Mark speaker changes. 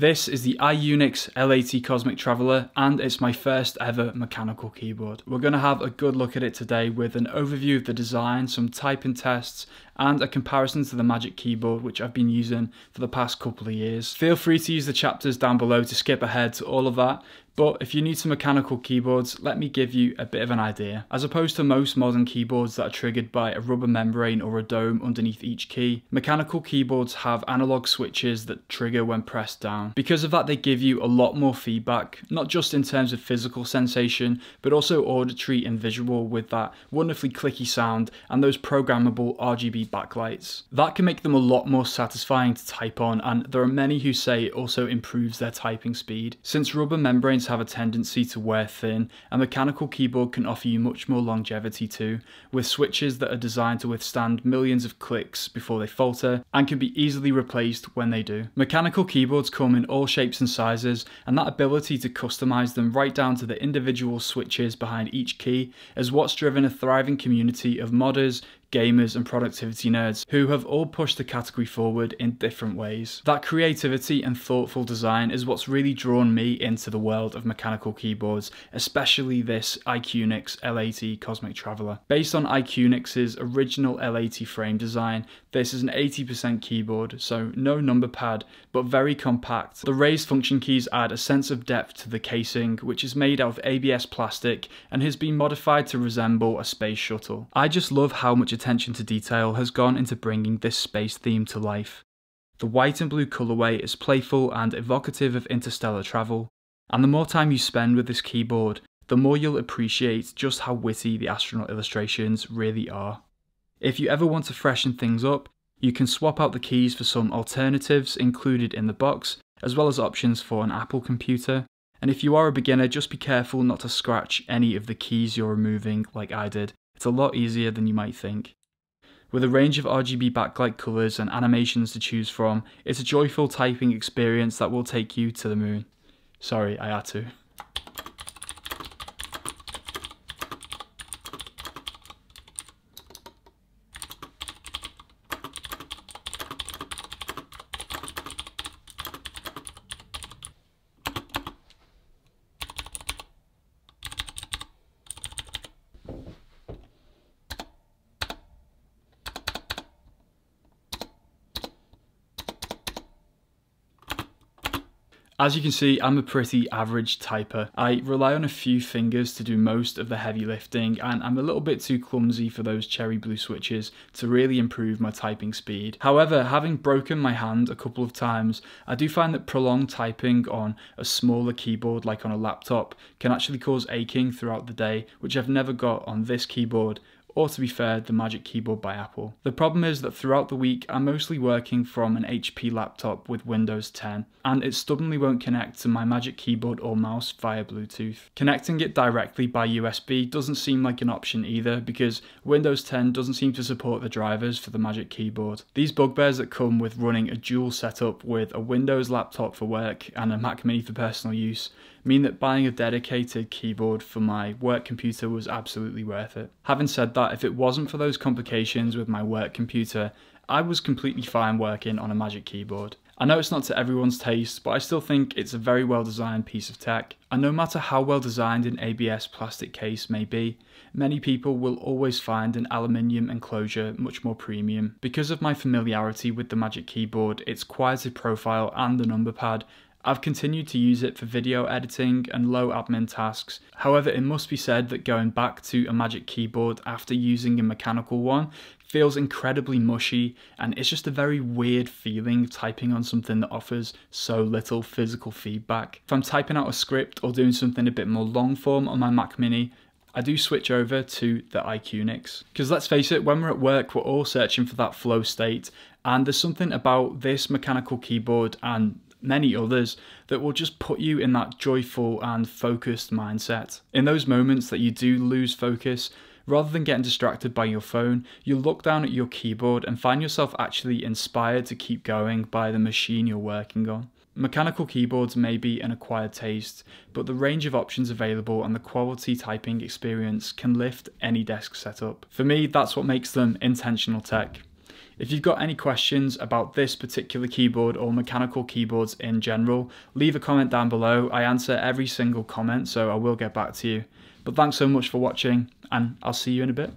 Speaker 1: This is the IQUNIX L80 Cosmic Traveller, and it's my first ever mechanical keyboard. We're going to have a good look at it today with an overview of the design, some typing tests, and a comparison to the Magic Keyboard, which I've been using for the past couple of years. Feel free to use the chapters down below to skip ahead to all of that, but if you're new to mechanical keyboards, let me give you a bit of an idea. As opposed to most modern keyboards that are triggered by a rubber membrane or a dome underneath each key, mechanical keyboards have analog switches that trigger when pressed down. Because of that, they give you a lot more feedback, not just in terms of physical sensation, but also auditory and visual, with that wonderfully clicky sound and those programmable RGB backlights. That can make them a lot more satisfying to type on, and there are many who say it also improves their typing speed. Since rubber membranes have a tendency to wear thin, a mechanical keyboard can offer you much more longevity too, with switches that are designed to withstand millions of clicks before they falter and can be easily replaced when they do. Mechanical keyboards come in all shapes and sizes, and that ability to customize them right down to the individual switches behind each key is what's driven a thriving community of modders, gamers and productivity nerds who have all pushed the category forward in different ways. That creativity and thoughtful design is what's really drawn me into the world of mechanical keyboards, especially this IQUNIX L80 Cosmic Traveller. Based on IQUNIX's original L80 frame design, this is an 80% keyboard, so no number pad, but very compact. The raised function keys add a sense of depth to the casing, which is made out of ABS plastic and has been modified to resemble a space shuttle. I just love how much attention to detail has gone into bringing this space theme to life. The white and blue colourway is playful and evocative of interstellar travel, and the more time you spend with this keyboard, the more you'll appreciate just how witty the astronaut illustrations really are. If you ever want to freshen things up, you can swap out the keys for some alternatives included in the box, as well as options for an Apple computer. And if you are a beginner, just be careful not to scratch any of the keys you're removing like I did. It's a lot easier than you might think. With a range of RGB backlight colours and animations to choose from, it's a joyful typing experience that will take you to the moon. Sorry, I had to. As you can see, I'm a pretty average typer. I rely on a few fingers to do most of the heavy lifting, and I'm a little bit too clumsy for those cherry blue switches to really improve my typing speed. However, having broken my hand a couple of times, I do find that prolonged typing on a smaller keyboard like on a laptop can actually cause aching throughout the day, which I've never got on this keyboard, or to be fair, the Magic Keyboard by Apple. The problem is that throughout the week, I'm mostly working from an HP laptop with Windows 10, and it stubbornly won't connect to my Magic Keyboard or mouse via Bluetooth. Connecting it directly by USB doesn't seem like an option either, because Windows 10 doesn't seem to support the drivers for the Magic Keyboard. These bugbears that come with running a dual setup with a Windows laptop for work and a Mac Mini for personal use mean that buying a dedicated keyboard for my work computer was absolutely worth it. Having said that, if it wasn't for those complications with my work computer, I was completely fine working on a Magic Keyboard. I know it's not to everyone's taste, but I still think it's a very well designed piece of tech. And no matter how well designed an ABS plastic case may be, many people will always find an aluminium enclosure much more premium. Because of my familiarity with the Magic Keyboard, its quieter profile and the number pad, I've continued to use it for video editing and low admin tasks. However, it must be said that going back to a Magic Keyboard after using a mechanical one feels incredibly mushy, and it's just a very weird feeling typing on something that offers so little physical feedback. If I'm typing out a script or doing something a bit more long form on my Mac Mini, I do switch over to the IQUNIX. Because let's face it, when we're at work, we're all searching for that flow state, and there's something about this mechanical keyboard and many others that will just put you in that joyful and focused mindset. In those moments that you do lose focus, rather than getting distracted by your phone, you look down at your keyboard and find yourself actually inspired to keep going by the machine you're working on. Mechanical keyboards may be an acquired taste, but the range of options available and the quality typing experience can lift any desk setup. For me, that's what makes them intentional tech. If you've got any questions about this particular keyboard or mechanical keyboards in general, leave a comment down below. I answer every single comment, so I will get back to you. But thanks so much for watching, and I'll see you in a bit.